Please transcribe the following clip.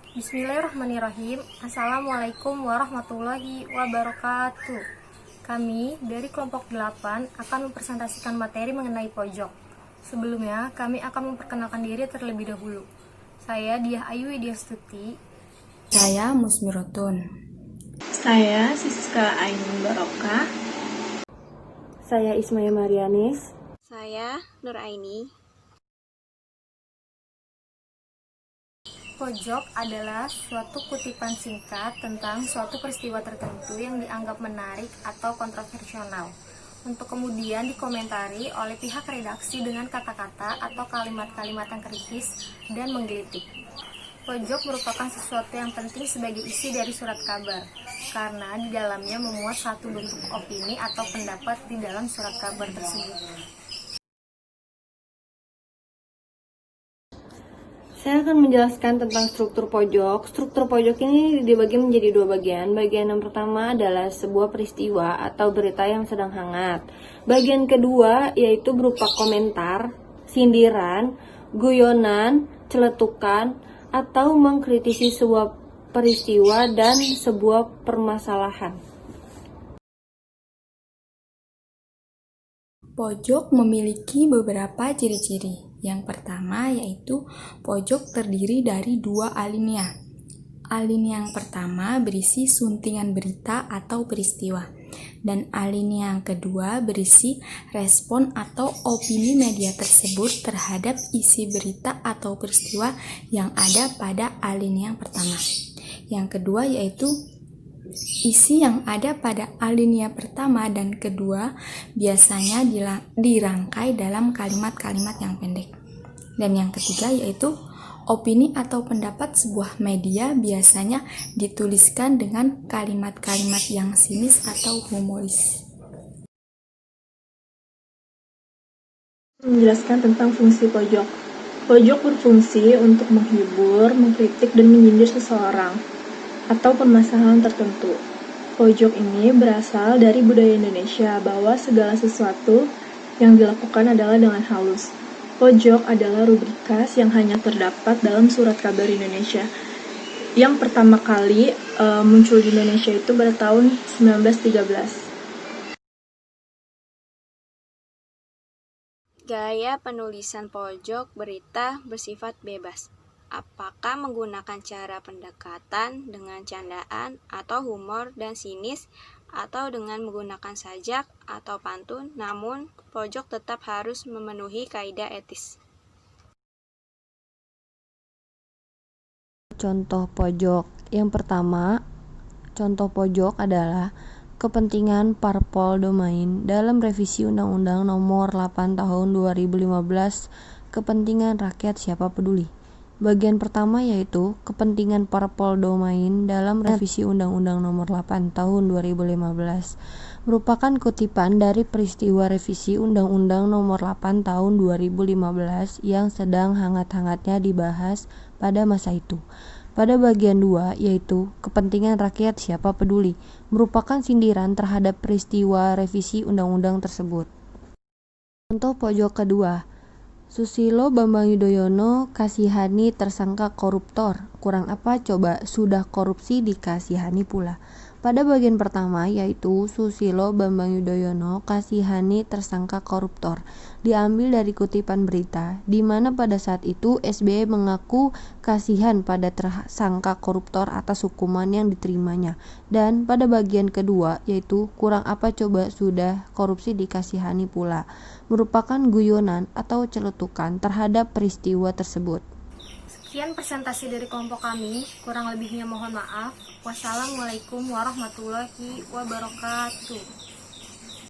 Bismillahirrahmanirrahim. Assalamualaikum warahmatullahi wabarakatuh. Kami dari kelompok 8 akan mempresentasikan materi mengenai pojok. Sebelumnya, kami akan memperkenalkan diri terlebih dahulu. Saya Diah Ayu Widyastuti. Saya Musmirotun. Saya Siska Ainun Barokah. Saya Ismaya Marianis. Saya Nur Aini. Pojok adalah suatu kutipan singkat tentang suatu peristiwa tertentu yang dianggap menarik atau kontroversial, untuk kemudian dikomentari oleh pihak redaksi dengan kata-kata atau kalimat-kalimat yang kritis dan menggelitik. Pojok merupakan sesuatu yang penting sebagai isi dari surat kabar, karena di dalamnya memuat satu bentuk opini atau pendapat di dalam surat kabar tersebut. Saya akan menjelaskan tentang struktur pojok. Struktur pojok ini dibagi menjadi dua bagian. Bagian yang pertama adalah sebuah peristiwa atau berita yang sedang hangat. Bagian kedua yaitu berupa komentar, sindiran, guyonan, celetukan, atau mengkritisi sebuah peristiwa dan sebuah permasalahan. Pojok memiliki beberapa ciri-ciri. Yang pertama yaitu pojok terdiri dari dua alinea. Alinea yang pertama berisi suntingan berita atau peristiwa, dan alinea yang kedua berisi respon atau opini media tersebut terhadap isi berita atau peristiwa yang ada pada alinea yang pertama. Yang kedua yaitu isi yang ada pada alinea pertama dan kedua biasanya dirangkai dalam kalimat-kalimat yang pendek. Dan yang ketiga yaitu opini atau pendapat sebuah media biasanya dituliskan dengan kalimat-kalimat yang sinis atau humoris. Menjelaskan tentang fungsi pojok. Pojok berfungsi untuk menghibur, mengkritik, dan menyindir seseorang atau permasalahan tertentu. Pojok ini berasal dari budaya Indonesia bahwa segala sesuatu yang dilakukan adalah dengan halus. Pojok adalah rubrikas yang hanya terdapat dalam surat kabar Indonesia. Yang pertama kali muncul di Indonesia itu pada tahun 1913. Gaya penulisan pojok berita bersifat bebas. Apakah menggunakan cara pendekatan dengan candaan atau humor dan sinis, atau dengan menggunakan sajak atau pantun, namun pojok tetap harus memenuhi kaidah etis. Contoh pojok. Yang pertama, contoh pojok adalah kepentingan parpol domain dalam revisi Undang-Undang Nomor 8 Tahun 2015, kepentingan rakyat siapa peduli. Bagian pertama yaitu kepentingan parpol domain dalam revisi Undang-Undang Nomor 8 Tahun 2015 merupakan kutipan dari peristiwa revisi Undang-Undang Nomor 8 Tahun 2015 yang sedang hangat-hangatnya dibahas pada masa itu. Pada bagian 2 yaitu kepentingan rakyat siapa peduli merupakan sindiran terhadap peristiwa revisi undang-undang tersebut. Contoh pojok kedua, Susilo Bambang Yudhoyono kasihani tersangka koruptor. Kurang apa coba, sudah korupsi dikasihani pula. Pada bagian pertama yaitu Susilo Bambang Yudhoyono kasihani tersangka koruptor diambil dari kutipan berita di mana pada saat itu SBY mengaku kasihan pada tersangka koruptor atas hukuman yang diterimanya. Dan pada bagian kedua yaitu kurang apa coba, sudah korupsi dikasihani pula merupakan guyonan atau celetukan terhadap peristiwa tersebut. Sekian presentasi dari kelompok kami, kurang lebihnya mohon maaf. Wassalamualaikum warahmatullahi wabarakatuh.